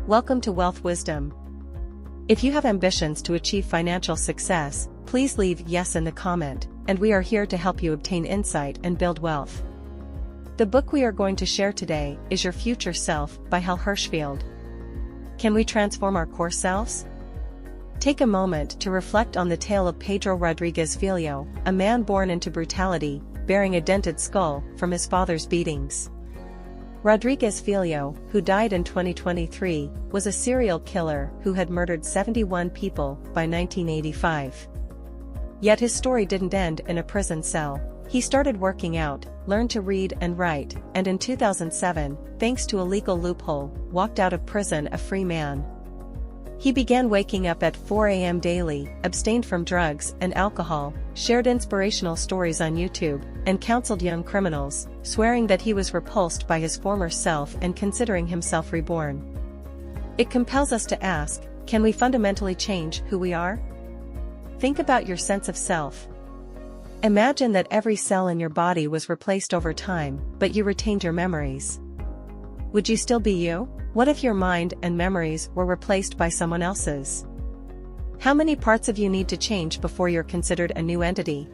Welcome to Wealth Wisdom. If you have ambitions to achieve financial success, please leave yes in the comment, and we are here to help you obtain insight and build wealth. The book we are going to share today is Your Future Self by Hal Hershfield. Can we transform our core selves? Take a moment to reflect on the tale of Pedro Rodriguez Filho, a man born into brutality, bearing a dented skull from his father's beatings. Rodriguez Filho, who died in 2023, was a serial killer who had murdered 71 people by 1985. Yet his story didn't end in a prison cell. He started working out, learned to read and write, and in 2007, thanks to a legal loophole, walked out of prison a free man. He began waking up at 4 a.m. daily, abstained from drugs and alcohol, shared inspirational stories on YouTube, and counseled young criminals, swearing that he was repulsed by his former self and considering himself reborn. It compels us to ask, can we fundamentally change who we are? Think about your sense of self. Imagine that every cell in your body was replaced over time, but you retained your memories. Would you still be you? What if your mind and memories were replaced by someone else's? How many parts of you need to change before you're considered a new entity?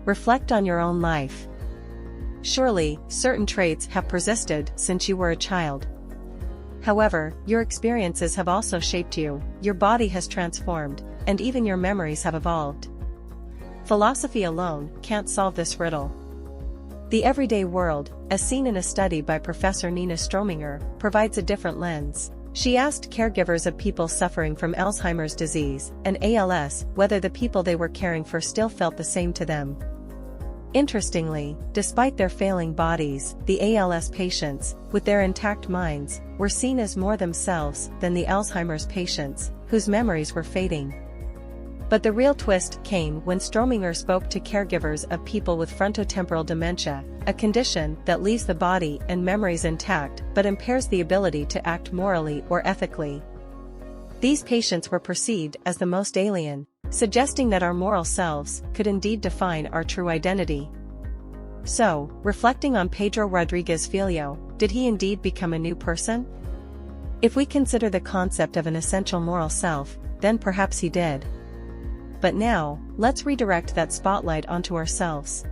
Reflect on your own life. Surely, certain traits have persisted since you were a child. However, your experiences have also shaped you, your body has transformed, and even your memories have evolved. Philosophy alone can't solve this riddle. The everyday world, as seen in a study by Professor Nina Strominger, provides a different lens. She asked caregivers of people suffering from Alzheimer's disease and ALS whether the people they were caring for still felt the same to them. Interestingly, despite their failing bodies, the ALS patients, with their intact minds, were seen as more themselves than the Alzheimer's patients, whose memories were fading. But the real twist came when Strominger spoke to caregivers of people with frontotemporal dementia, a condition that leaves the body and memories intact but impairs the ability to act morally or ethically. These patients were perceived as the most alien, suggesting that our moral selves could indeed define our true identity. So, reflecting on Pedro Rodriguez Filho, did he indeed become a new person? If we consider the concept of an essential moral self, then perhaps he did. But now, let's redirect that spotlight onto ourselves.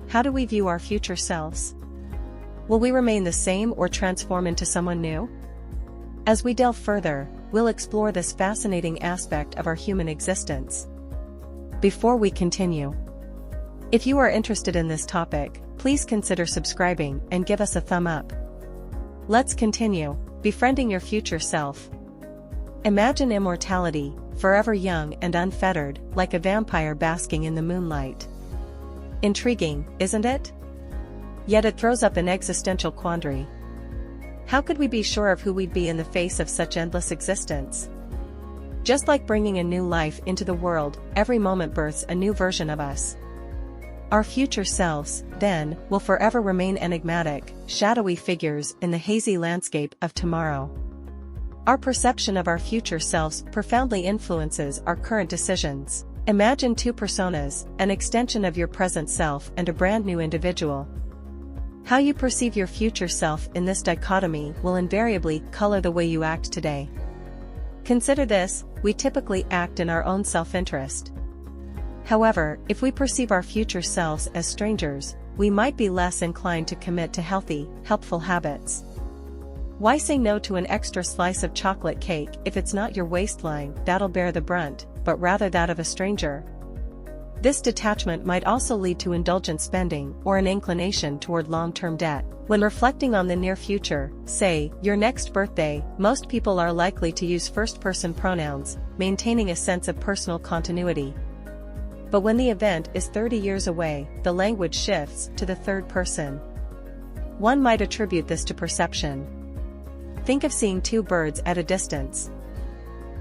How do we view our future selves? Will we remain the same or transform into someone new? As we delve further, we'll explore this fascinating aspect of our human existence. Before we continue, if you are interested in this topic, please consider subscribing and give us a thumb up. Let's continue, befriending your future self. Imagine immortality, forever young and unfettered, like a vampire basking in the moonlight. Intriguing, isn't it? Yet it throws up an existential quandary. How could we be sure of who we'd be in the face of such endless existence? Just like bringing a new life into the world, every moment births a new version of us. Our future selves, then, will forever remain enigmatic, shadowy figures in the hazy landscape of tomorrow. Our perception of our future selves profoundly influences our current decisions. Imagine two personas, an extension of your present self and a brand new individual. How you perceive your future self in this dichotomy will invariably color the way you act today. Consider this, we typically act in our own self-interest. However, if we perceive our future selves as strangers, we might be less inclined to commit to healthy, helpful habits. Why say no to an extra slice of chocolate cake if it's not your waistline that'll bear the brunt, but rather that of a stranger? This detachment might also lead to indulgent spending or an inclination toward long-term debt. When reflecting on the near future, say, your next birthday, most people are likely to use first-person pronouns, maintaining a sense of personal continuity. But when the event is 30 years away, the language shifts to the third person. One might attribute this to perception. Think of seeing two birds at a distance.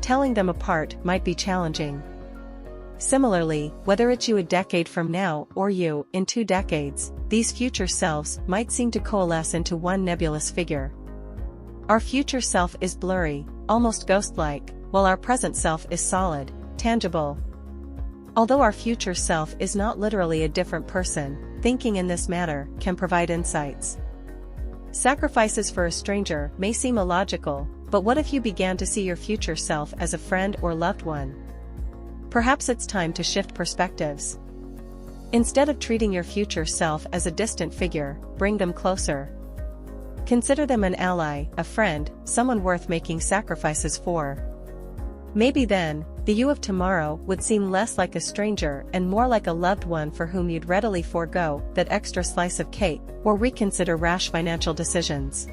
Telling them apart might be challenging. Similarly, whether it's you a decade from now or you in 2 decades, these future selves might seem to coalesce into one nebulous figure. Our future self is blurry, almost ghost-like, while our present self is solid, tangible. Although our future self is not literally a different person, thinking in this manner can provide insights. Sacrifices for a stranger may seem illogical, But what if you began to see your future self as a friend or loved one? Perhaps it's time to shift perspectives. Instead of treating your future self as a distant figure, bring them closer. Consider them an ally, a friend, someone worth making sacrifices for. Maybe then, the you of tomorrow would seem less like a stranger and more like a loved one for whom you'd readily forego that extra slice of cake, or reconsider rash financial decisions.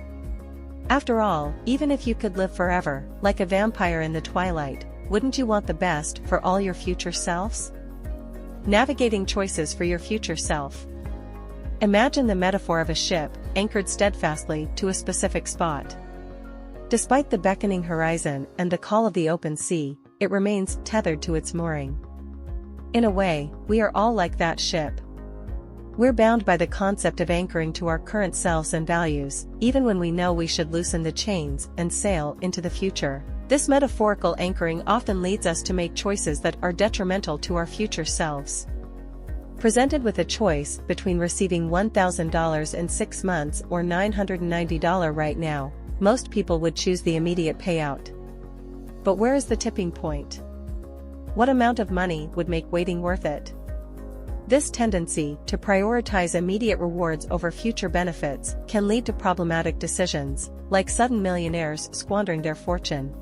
After all, even if you could live forever, like a vampire in the twilight, wouldn't you want the best for all your future selves? Navigating choices for your future self. Imagine the metaphor of a ship, anchored steadfastly to a specific spot. Despite the beckoning horizon and the call of the open sea, it remains tethered to its mooring. In a way, we are all like that ship. We're bound by the concept of anchoring to our current selves and values, even when we know we should loosen the chains and sail into the future. This metaphorical anchoring often leads us to make choices that are detrimental to our future selves. Presented with a choice between receiving $1,000 in 6 months or $990 right now, most people would choose the immediate payout. But where is the tipping point? What amount of money would make waiting worth it? This tendency to prioritize immediate rewards over future benefits can lead to problematic decisions, like sudden millionaires squandering their fortune.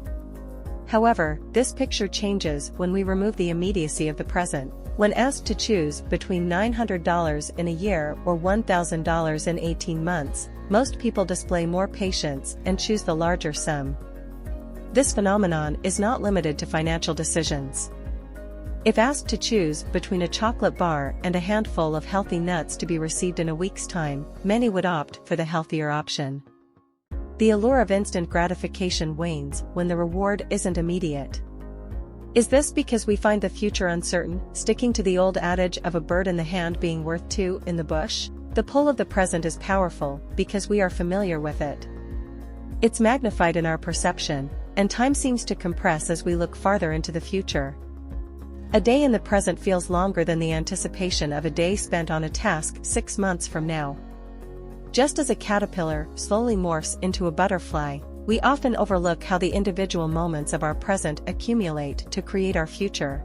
However, this picture changes when we remove the immediacy of the present. When asked to choose between $900 in a year or $1,000 in 18 months, most people display more patience and choose the larger sum. This phenomenon is not limited to financial decisions. If asked to choose between a chocolate bar and a handful of healthy nuts to be received in a week's time, many would opt for the healthier option. The allure of instant gratification wanes when the reward isn't immediate. Is this because we find the future uncertain, sticking to the old adage of a bird in the hand being worth two in the bush? The pull of the present is powerful because we are familiar with it. It's magnified in our perception, and time seems to compress as we look farther into the future. A day in the present feels longer than the anticipation of a day spent on a task 6 months from now. Just as a caterpillar slowly morphs into a butterfly, we often overlook how the individual moments of our present accumulate to create our future.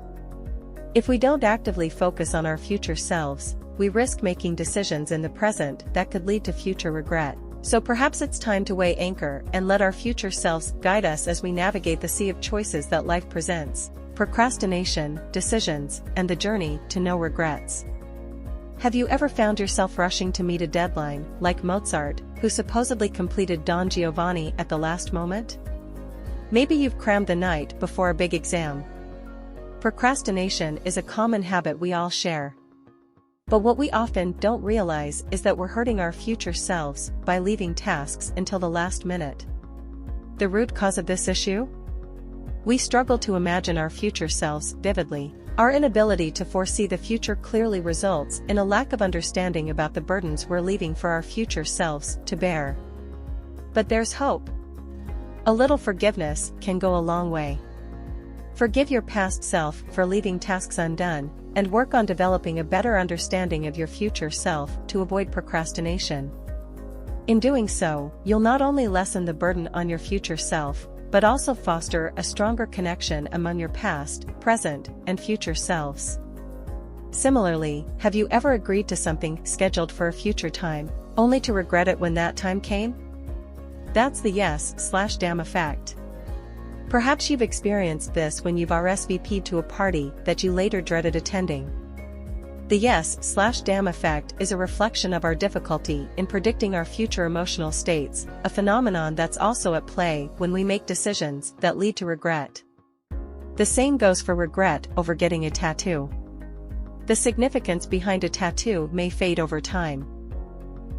If we don't actively focus on our future selves, we risk making decisions in the present that could lead to future regret. So perhaps it's time to weigh anchor and let our future selves guide us as we navigate the sea of choices that life presents: procrastination, decisions, and the journey to no regrets. Have you ever found yourself rushing to meet a deadline, like Mozart, who supposedly completed Don Giovanni at the last moment? Maybe you've crammed the night before a big exam. Procrastination is a common habit we all share. But what we often don't realize is that we're hurting our future selves by leaving tasks until the last minute. The root cause of this issue? We struggle to imagine our future selves vividly. Our inability to foresee the future clearly results in a lack of understanding about the burdens we're leaving for our future selves to bear. But there's hope. A little forgiveness can go a long way. Forgive your past self for leaving tasks undone, and work on developing a better understanding of your future self to avoid procrastination. In doing so, you'll not only lessen the burden on your future self, but also foster a stronger connection among your past, present, and future selves. Similarly, have you ever agreed to something scheduled for a future time, only to regret it when that time came? That's the yes/damn effect. Perhaps you've experienced this when you've RSVP'd to a party that you later dreaded attending. The yes/damn effect is a reflection of our difficulty in predicting our future emotional states, a phenomenon that's also at play when we make decisions that lead to regret. The same goes for regret over getting a tattoo. The significance behind a tattoo may fade over time.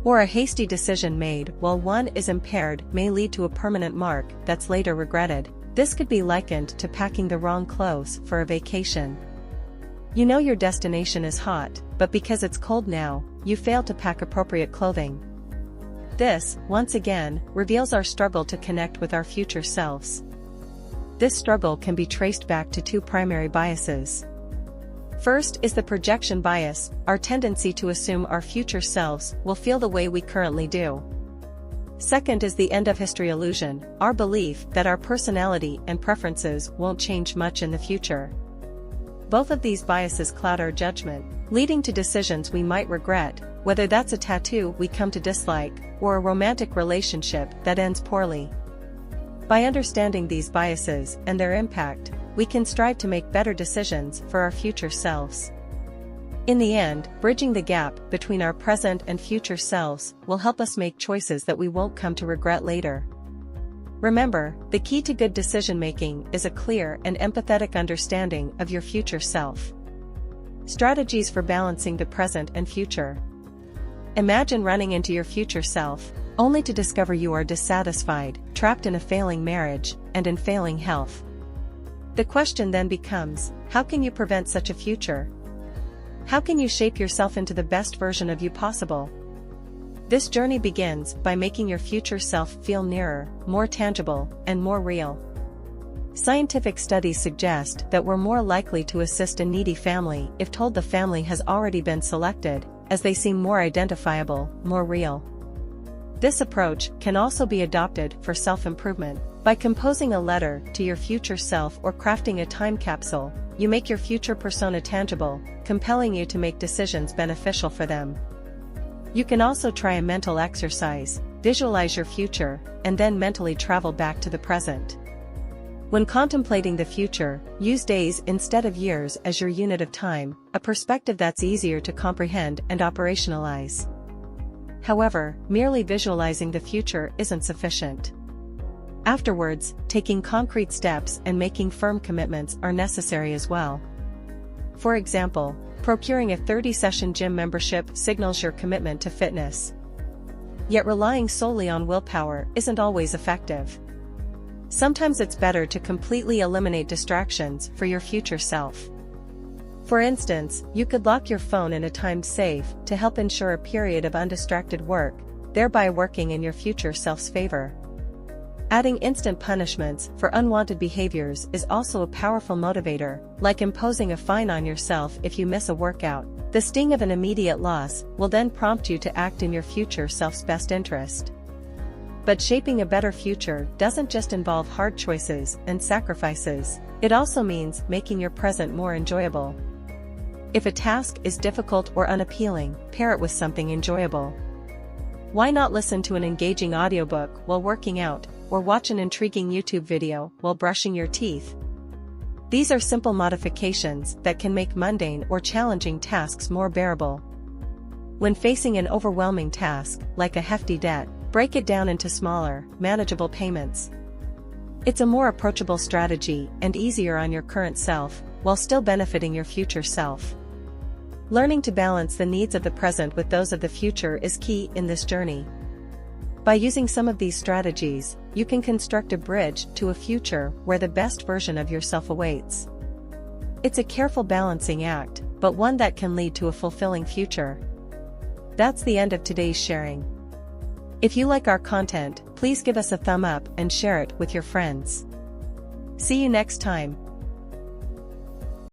Or a hasty decision made while one is impaired may lead to a permanent mark that's later regretted. This could be likened to packing the wrong clothes for a vacation. You know your destination is hot, but because it's cold now, you fail to pack appropriate clothing. This, once again, reveals our struggle to connect with our future selves. This struggle can be traced back to two primary biases. First is the projection bias, our tendency to assume our future selves will feel the way we currently do. Second is the end of history illusion, our belief that our personality and preferences won't change much in the future. Both of these biases cloud our judgment, leading to decisions we might regret, whether that's a tattoo we come to dislike, or a romantic relationship that ends poorly. By understanding these biases and their impact, we can strive to make better decisions for our future selves. In the end, bridging the gap between our present and future selves will help us make choices that we won't come to regret later. Remember, the key to good decision-making is a clear and empathetic understanding of your future self. Strategies for balancing the present and future. Imagine running into your future self, only to discover you are dissatisfied, trapped in a failing marriage, and in failing health. The question then becomes, how can you prevent such a future? How can you shape yourself into the best version of you possible? This journey begins by making your future self feel nearer, more tangible, and more real. Scientific studies suggest that we're more likely to assist a needy family if told the family has already been selected, as they seem more identifiable, more real. This approach can also be adopted for self-improvement. By composing a letter to your future self or crafting a time capsule, you make your future persona tangible, compelling you to make decisions beneficial for them. You can also try a mental exercise, visualize your future, and then mentally travel back to the present. When contemplating the future, use days instead of years as your unit of time, a perspective that's easier to comprehend and operationalize. However, merely visualizing the future isn't sufficient. Afterwards, taking concrete steps and making firm commitments are necessary as well. For example, procuring a 30-session gym membership signals your commitment to fitness. Yet relying solely on willpower isn't always effective. Sometimes it's better to completely eliminate distractions for your future self. For instance, you could lock your phone in a timed safe to help ensure a period of undistracted work, thereby working in your future self's favor. Adding instant punishments for unwanted behaviors is also a powerful motivator, like imposing a fine on yourself if you miss a workout. The sting of an immediate loss will then prompt you to act in your future self's best interest. But shaping a better future doesn't just involve hard choices and sacrifices, it also means making your present more enjoyable. If a task is difficult or unappealing, pair it with something enjoyable. Why not listen to an engaging audiobook while working out, or watch an intriguing YouTube video while brushing your teeth? These are simple modifications that can make mundane or challenging tasks more bearable. When facing an overwhelming task, like a hefty debt, break it down into smaller, manageable payments. It's a more approachable strategy and easier on your current self, while still benefiting your future self. Learning to balance the needs of the present with those of the future is key in this journey. By using some of these strategies, you can construct a bridge to a future where the best version of yourself awaits. It's a careful balancing act, but one that can lead to a fulfilling future. That's the end of today's sharing. If you like our content, please give us a thumb up and share it with your friends. See you next time.